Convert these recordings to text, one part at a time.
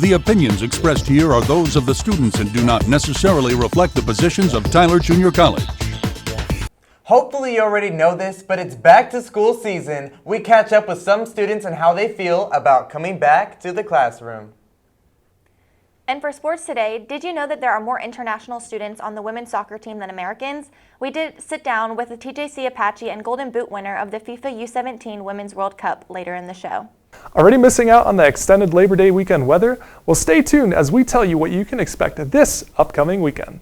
The opinions expressed here are those of the students and do not necessarily reflect the positions of Tyler Junior College. Hopefully you already know this, but it's back to school season. We catch up with some students and how they feel about coming back to the classroom. And for sports today, did you know that there are more international students on the women's soccer team than Americans? We did sit down with the TJC Apache and Golden Boot winner of the FIFA U17 Women's World Cup later in the show. Already missing out on the extended Labor Day weekend weather? Well, stay tuned as we tell you what you can expect this upcoming weekend.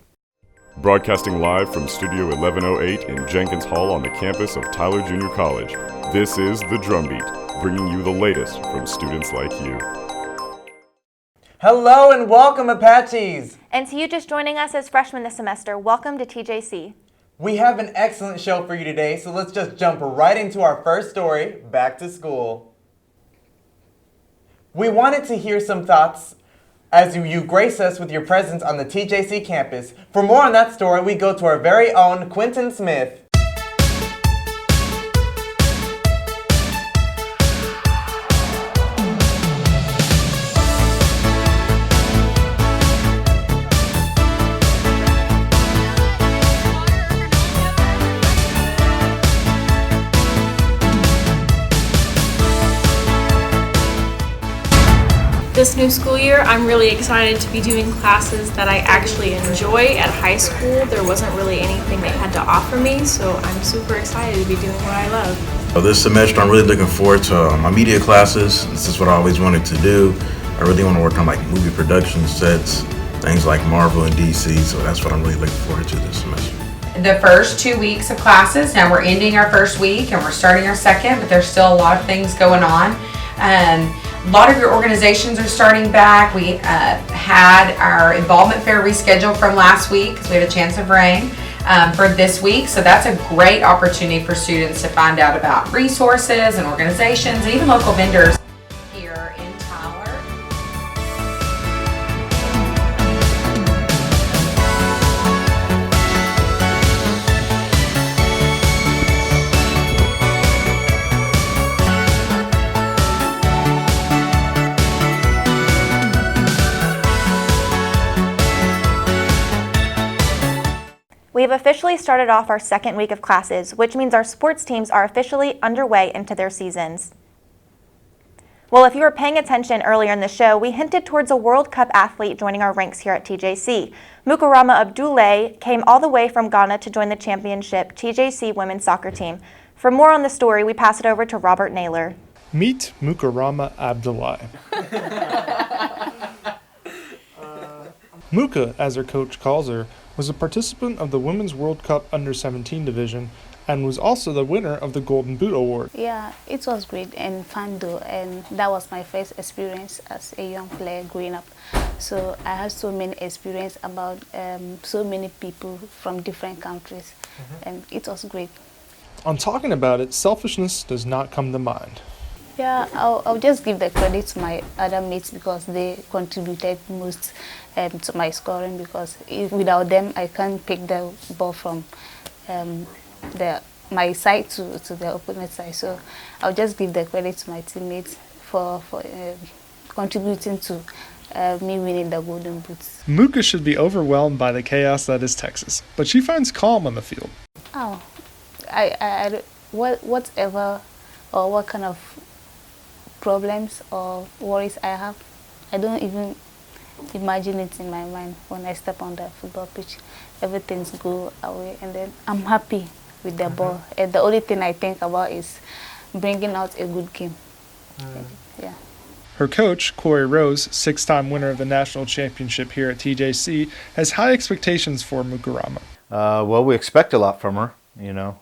Broadcasting live from Studio 1108 in Jenkins Hall on the campus of Tyler Junior College, this is the DrumBeat, bringing you the latest from students like you. Hello and welcome, Apaches! And to you just joining us as freshmen this semester, welcome to TJC. We have an excellent show for you today, so let's just jump right into our first story, back to school. We wanted to hear some thoughts as you grace us with your presence on the TJC campus. For more on that story, we go to our very own Quentin Smith. This new school year, I'm really excited to be doing classes that I actually enjoy. At high school, there wasn't really anything they had to offer me, so I'm super excited to be doing what I love. This semester, I'm really looking forward to my media classes. This is what I always wanted to do. I really want to work on like movie production sets, things like Marvel and DC, so that's what I'm really looking forward to this semester. The first 2 weeks of classes, now we're ending our first week and we're starting our second, but there's still a lot of things going on. A lot of your organizations are starting back. We had our involvement fair rescheduled from last week because we had a chance of rain for this week. So that's a great opportunity for students to find out about resources and organizations and even local vendors here in Tyler. We have officially started off our second week of classes, which means our sports teams are officially underway into their seasons. Well, if you were paying attention earlier in the show, we hinted towards a World Cup athlete joining our ranks here at TJC. Mukarama Abdoulaye came all the way from Ghana to join the championship TJC women's soccer team. For more on the story, we pass it over to Robert Naylor. Meet Mukarama Abdoulaye. Muka, as her coach calls her, was a participant of the Women's World Cup Under-17 division and was also the winner of the Golden Boot Award. Yeah, it was great and fun though, and that was my first experience as a young player growing up. So I had so many experience about so many people from different countries, and it was great. On talking about it, selfishness does not come to mind. Yeah, I'll just give the credit to my other mates because they contributed most to my scoring, because without them I can't pick the ball from my side to the opponent side. So I'll just give the credit to my teammates for contributing to me winning the Golden Boots. Muka should be overwhelmed by the chaos that is Texas, but she finds calm on the field. Oh, whatever or what kind of problems or worries I have, I don't even imagine it in my mind. When I step on the football pitch, everything's go away, and then I'm happy with the ball. And the only thing I think about is bringing out a good game. Yeah. Her coach, Corey Rose, 6-time winner of the national championship here at TJC, has high expectations for Mukarama. Well, we expect a lot from her, you know.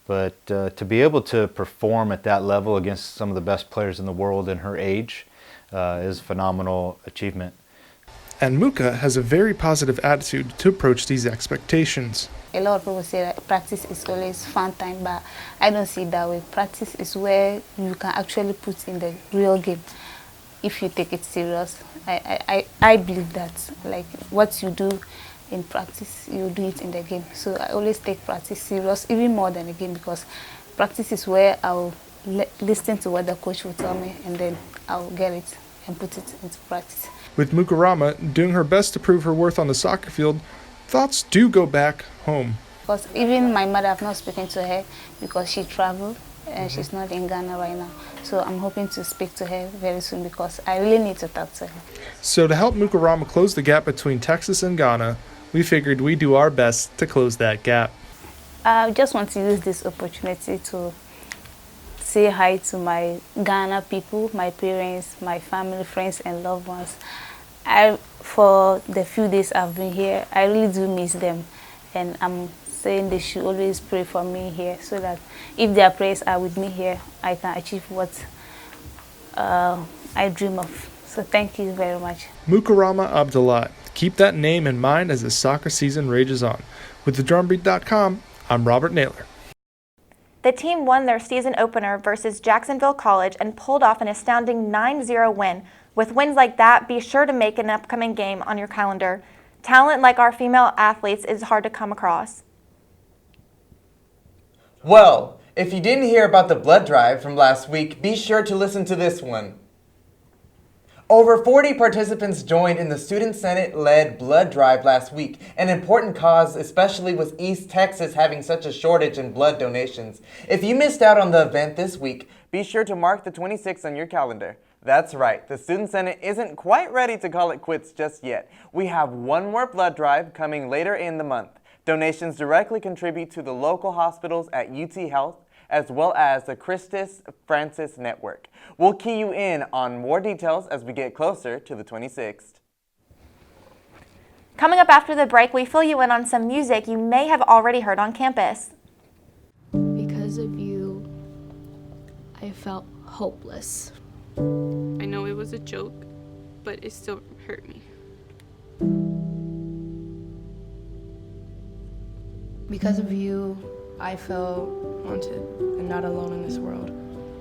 But to be able to perform at that level against some of the best players in the world in her age is a phenomenal achievement. And Muka has a very positive attitude to approach these expectations. A lot of people say that practice is always fun time, but I don't see it that way. Practice is where you can actually put in the real game if you take it serious. I believe that, like, what you do in practice, you do it in the game. So I always take practice serious, even more than the game, because practice is where I'll listen to what the coach will tell me, and then I'll get it and put it into practice. With Mukarama doing her best to prove her worth on the soccer field, thoughts do go back home. Because even my mother, I've not spoken to her because she traveled and she's not in Ghana right now. So I'm hoping to speak to her very soon because I really need to talk to her. So to help Mukarama close the gap between Texas and Ghana, we figured we'd do our best to close that gap. I just want to use this opportunity to say hi to my Ghana people, my parents, my family, friends, and loved ones. For the few days I've been here, I really do miss them. And I'm saying they should always pray for me here so that if their prayers are with me here, I can achieve what I dream of. So thank you very much. Mukarama Abdullah. Keep that name in mind as the soccer season rages on. With DrumBeat.com, I'm Robert Naylor. The team won their season opener versus Jacksonville College and pulled off an astounding 9-0 win. With wins like that, be sure to make an upcoming game on your calendar. Talent like our female athletes is hard to come across. Well, if you didn't hear about the blood drive from last week, be sure to listen to this one. Over 40 participants joined in the Student Senate-led blood drive last week, an important cause, especially with East Texas having such a shortage in blood donations. If you missed out on the event this week, be sure to mark the 26th on your calendar. That's right, the Student Senate isn't quite ready to call it quits just yet. We have one more blood drive coming later in the month. Donations directly contribute to the local hospitals at UT Health, as well as the Christus Francis Network. We'll key you in on more details as we get closer to the 26th. Coming up after the break, we fill you in on some music you may have already heard on campus. Because of you, I felt hopeless. I know it was a joke, but it still hurt me. Because of you, I felt wanted and not alone in this world.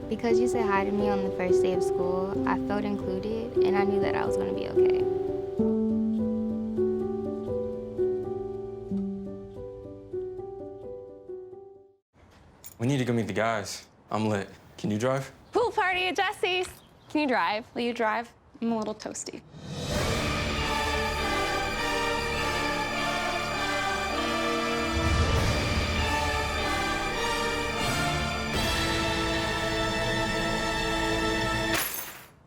Because you said hi to me on the first day of school, I felt included and I knew that I was going to be okay. We need to go meet the guys. I'm lit. Can you drive? Pool party at Jesse's. Can you drive? Will you drive? I'm a little toasty.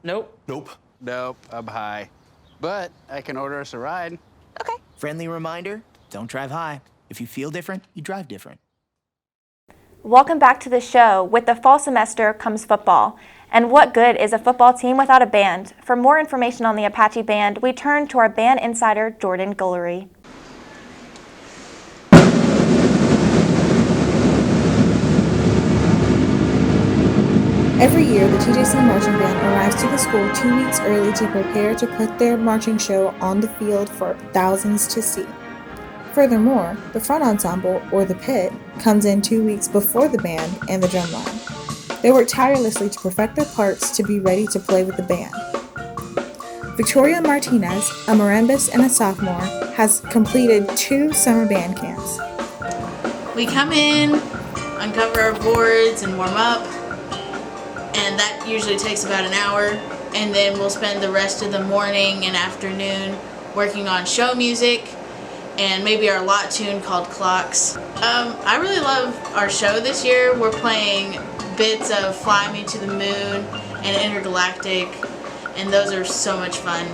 Nope, I'm high. But I can order us a ride. Okay. Friendly reminder, don't drive high. If you feel different, you drive different. Welcome back to the show. With the fall semester comes football. And what good is a football team without a band? For more information on the Apache Band, we turn to our band insider, Jordan Guillory. Every year, the TJC Marching Band arrives to the school 2 weeks early to prepare to put their marching show on the field for thousands to see. Furthermore, the front ensemble, or the pit, comes in 2 weeks before the band and the drumline. They work tirelessly to perfect their parts to be ready to play with the band. Victoria Martinez, a marimbist and a sophomore, has completed 2 summer band camps. We come in, uncover our boards, and warm up. And that usually takes about an hour, and then we'll spend the rest of the morning and afternoon working on show music and maybe our lot tune called Clocks. I really love our show this year. We're playing bits of Fly Me to the Moon and Intergalactic, and those are so much fun.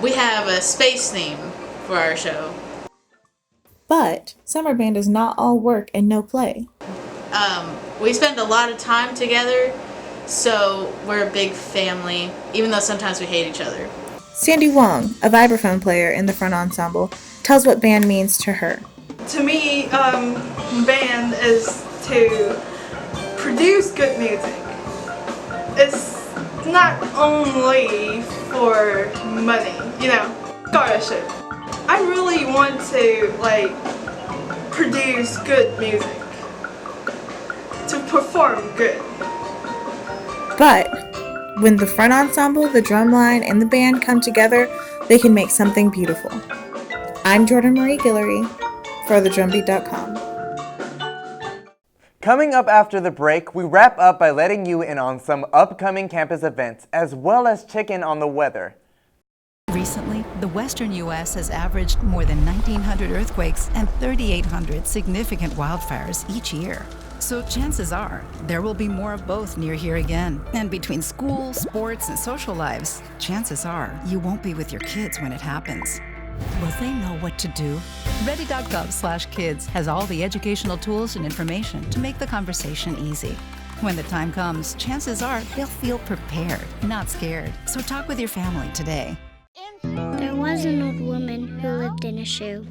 We have a space theme for our show. But summer band is not all work and no play. We spend a lot of time together, so we're a big family, even though sometimes we hate each other. Sandy Wong, a vibraphone player in the front ensemble, tells what band means to her. To me, band is to produce good music. It's not only for money, scholarship. I really want to produce good music, to perform good. But when the front ensemble, the drumline, and the band come together, they can make something beautiful. I'm Jordan Marie Guillory for the DrumBeat.com. Coming up after the break, we wrap up by letting you in on some upcoming campus events, as well as check in on the weather. Recently, the western U.S. has averaged more than 1,900 earthquakes and 3,800 significant wildfires each year. So chances are there will be more of both near here again. And between school, sports, and social lives, chances are you won't be with your kids when it happens. Will they know what to do? Ready.gov/kids has all the educational tools and information to make the conversation easy. When the time comes, chances are they'll feel prepared, not scared. So talk with your family today. There was an old woman who lived in a shoe.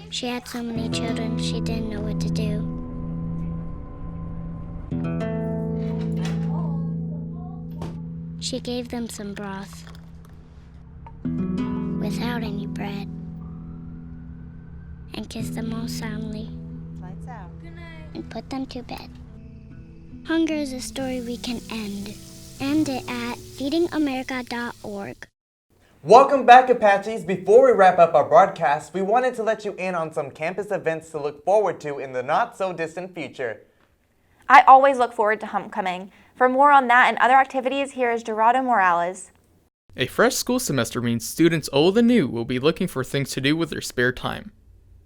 She had so many children, she didn't know what to do. She gave them some broth without any bread and kissed them all soundly and put them to bed. Hunger is a story we can end. End it at feedingamerica.org. Welcome back, Apaches. Before we wrap up our broadcast, we wanted to let you in on some campus events to look forward to in the not-so-distant future. I always look forward to homecoming. For more on that and other activities, here is Gerardo Morales. A fresh school semester means students old and new will be looking for things to do with their spare time.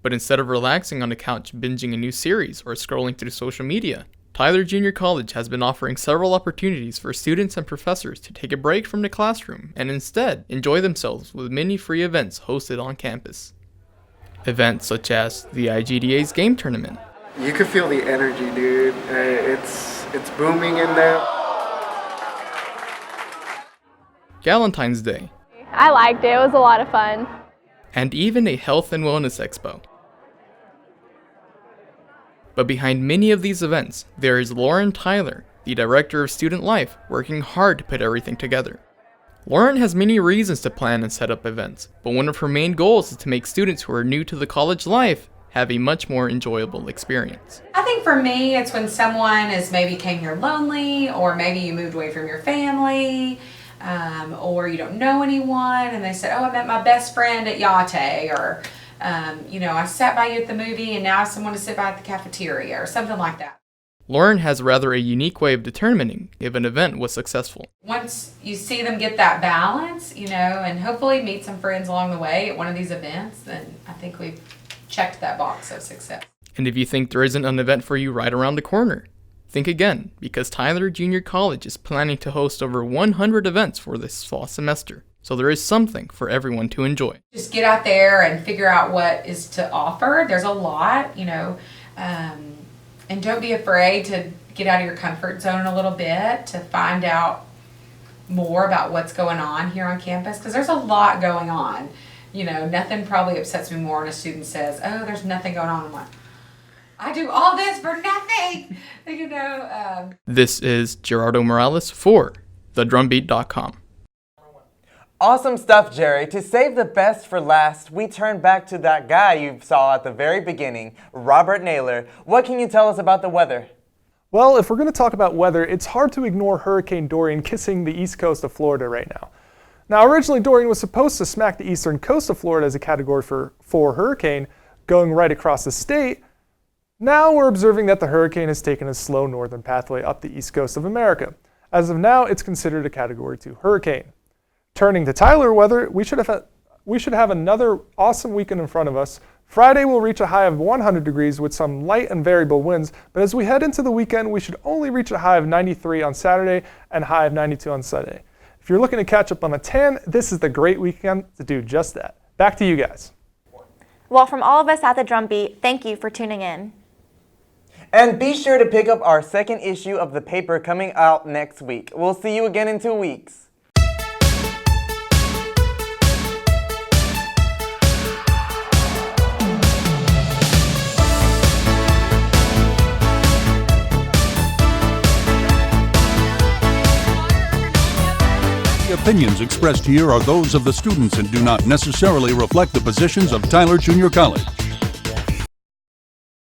But instead of relaxing on the couch binging a new series or scrolling through social media, Tyler Junior College has been offering several opportunities for students and professors to take a break from the classroom and instead enjoy themselves with many free events hosted on campus. Events such as the IGDA's game tournament. You can feel the energy, dude. It's booming in there. Galentine's Day. I liked it. It was a lot of fun. And even a health and wellness expo. But behind many of these events, there is Lauren Tyler, the Director of Student Life, working hard to put everything together. Lauren has many reasons to plan and set up events, but one of her main goals is to make students who are new to the college life have a much more enjoyable experience. I think for me, it's when someone is maybe came here lonely, or maybe you moved away from your family, or you don't know anyone, and they said, oh, I met my best friend at Yate, or I sat by you at the movie and now I have someone to sit by at the cafeteria or something like that. Lauren has rather a unique way of determining if an event was successful. Once you see them get that balance, and hopefully meet some friends along the way at one of these events, then I think we've checked that box of success. And if you think there isn't an event for you right around the corner, think again, because Tyler Junior College is planning to host over 100 events for this fall semester. So there is something for everyone to enjoy. Just get out there and figure out what is to offer. There's a lot, and don't be afraid to get out of your comfort zone a little bit to find out more about what's going on here on campus, because there's a lot going on. Nothing probably upsets me more when a student says, oh, there's nothing going on. I'm like, I do all this for nothing. This is Gerardo Morales for thedrumbeat.com. Awesome stuff, Jerry. To save the best for last, we turn back to that guy you saw at the very beginning, Robert Naylor. What can you tell us about the weather? Well, if we're going to talk about weather, it's hard to ignore Hurricane Dorian kissing the east coast of Florida right now. Now, originally Dorian was supposed to smack the eastern coast of Florida as a Category 4 hurricane, going right across the state. Now we're observing that the hurricane has taken a slow northern pathway up the east coast of America. As of now, it's considered a Category 2 hurricane. Turning to Tyler weather, we should have another awesome weekend in front of us. Friday will reach a high of 100 degrees with some light and variable winds, but as we head into the weekend, we should only reach a high of 93 on Saturday and high of 92 on Sunday. If you're looking to catch up on a tan, this is the great weekend to do just that. Back to you guys. Well, from all of us at the Drumbeat, thank you for tuning in. And be sure to pick up our second issue of the paper coming out next week. We'll see you again in 2 weeks. The opinions expressed here are those of the students and do not necessarily reflect the positions of Tyler Junior College.